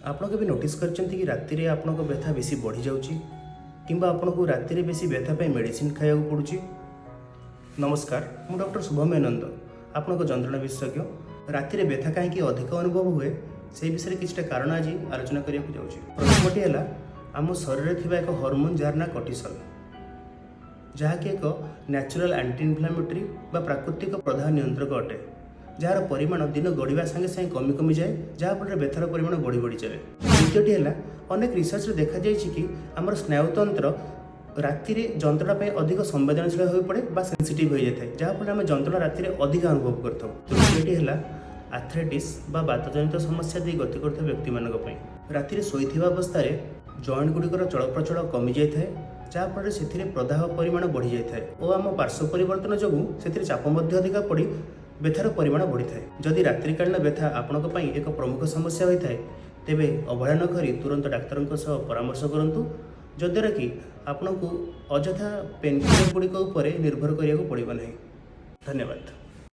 ଆପଣ କେବେ ନୋଟିସ୍ କରିଛନ୍ତି କି ରାତିରେ ଆପଣଙ୍କ ବ୍ୟଥା ବେଶୀ ବଢ଼ି ଯାଉଛି କିମ୍ବା ଆପଣଙ୍କୁ ରାତିରେ ବେଶୀ ବ୍ୟଥା ପାଇଁ ମେଡ଼ିସିନ୍ ଖାଇବାକୁ ପଡ଼ୁଛି? ନମସ୍କାର, ମୁଁ ଡକ୍ଟର ଶୁଭମ ଆନନ୍ଦ, ଆପଣଙ୍କ ଯନ୍ତ୍ରଣା ବିଶେଷଜ୍ଞ। ରାତିରେ ବ୍ୟଥା କାହିଁକି ଅଧିକ ଅନୁଭବ ହୁଏ ସେହି ବିଷୟରେ କିଛିଟା କାରଣ ଆଜି ଆଲୋଚନା କରିବାକୁ ଯାଉଛି। ପ୍ରଥମଟି ହେଲା ଆମ ଶରୀରରେ ଥିବା ଏକ ହର୍ମୋନ୍ ଯାହାର ନାଁ କର୍ଟିସଲ୍, ଯାହାକି ଏକ ନ୍ୟାଚୁରାଲ୍ ଆଣ୍ଟି ଇନଫ୍ଲାମେଟରି ବା ପ୍ରାକୃତିକ ପ୍ରଦାହ ନିୟନ୍ତ୍ରକ ଅଟେ, ଯାହାର ପରିମାଣ ଦିନ ଗଡ଼ିବା ସାଙ୍ଗେ ସାଙ୍ଗେ କମି କମିଯାଏ, ଯାହାଫଳରେ ବ୍ୟଥାର ପରିମାଣ ବଢ଼ି ବଢ଼ି ଚାଲେ। ଦ୍ୱିତୀୟଟି ହେଲା ଅନେକ ରିସର୍ଚ୍ଚରେ ଦେଖାଯାଇଛି କି ଆମର ସ୍ନାୟୁତନ୍ତ୍ର ରାତିରେ ଯନ୍ତ୍ରଣା ପାଇଁ ଅଧିକ ସମ୍ବେଦନଶୀଳ ହୋଇପଡ଼େ ବା ସେନ୍ସିଟିଭ୍ ହୋଇଯାଇଥାଏ, ଯାହାଫଳରେ ଆମେ ଯନ୍ତ୍ରଣା ରାତିରେ ଅଧିକ ଅନୁଭବ କରିଥାଉ। ତୃତୀୟଟି ହେଲା ଆର୍ଥ୍ରାଇଟିସ୍ ବା ବାତଜନିତ ସମସ୍ୟା ଦେଇ ଗତି କରୁଥିବା ବ୍ୟକ୍ତିମାନଙ୍କ ପାଇଁ ରାତିରେ ଶୋଇଥିବା ଅବସ୍ଥାରେ ଜଏଣ୍ଟ ଗୁଡ଼ିକର ଚଳପ୍ରଚଳ କମିଯାଇଥାଏ, ଯାହାଫଳରେ ସେଥିରେ ପ୍ରଦାହ ପରିମାଣ ବଢ଼ିଯାଇଥାଏ ଓ ଆମ ପାର୍ଶ୍ୱ ପରିବର୍ତ୍ତନ ଯୋଗୁଁ ସେଥିରେ ଚାପ ମଧ୍ୟ ଅଧିକ ପଡ଼ି ବ୍ୟଥାର ପରିମାଣ ବଢ଼ିଥାଏ। ଯଦି ରାତ୍ରିକାଳୀନ ବ୍ୟଥା ଆପଣଙ୍କ ପାଇଁ ଏକ ପ୍ରମୁଖ ସମସ୍ୟା ହୋଇଥାଏ, ତେବେ ଅବହେଳା ନ କରି ତୁରନ୍ତ ଡାକ୍ତରଙ୍କ ସହ ପରାମର୍ଶ କରନ୍ତୁ, ଯଦ୍ୱାରା କି ଆପଣଙ୍କୁ ଅଯଥା ପେନ୍କିଲର ଗୁଡ଼ିକ ଉପରେ ନିର୍ଭର କରିବାକୁ ପଡ଼ିବ ନାହିଁ। ଧନ୍ୟବାଦ।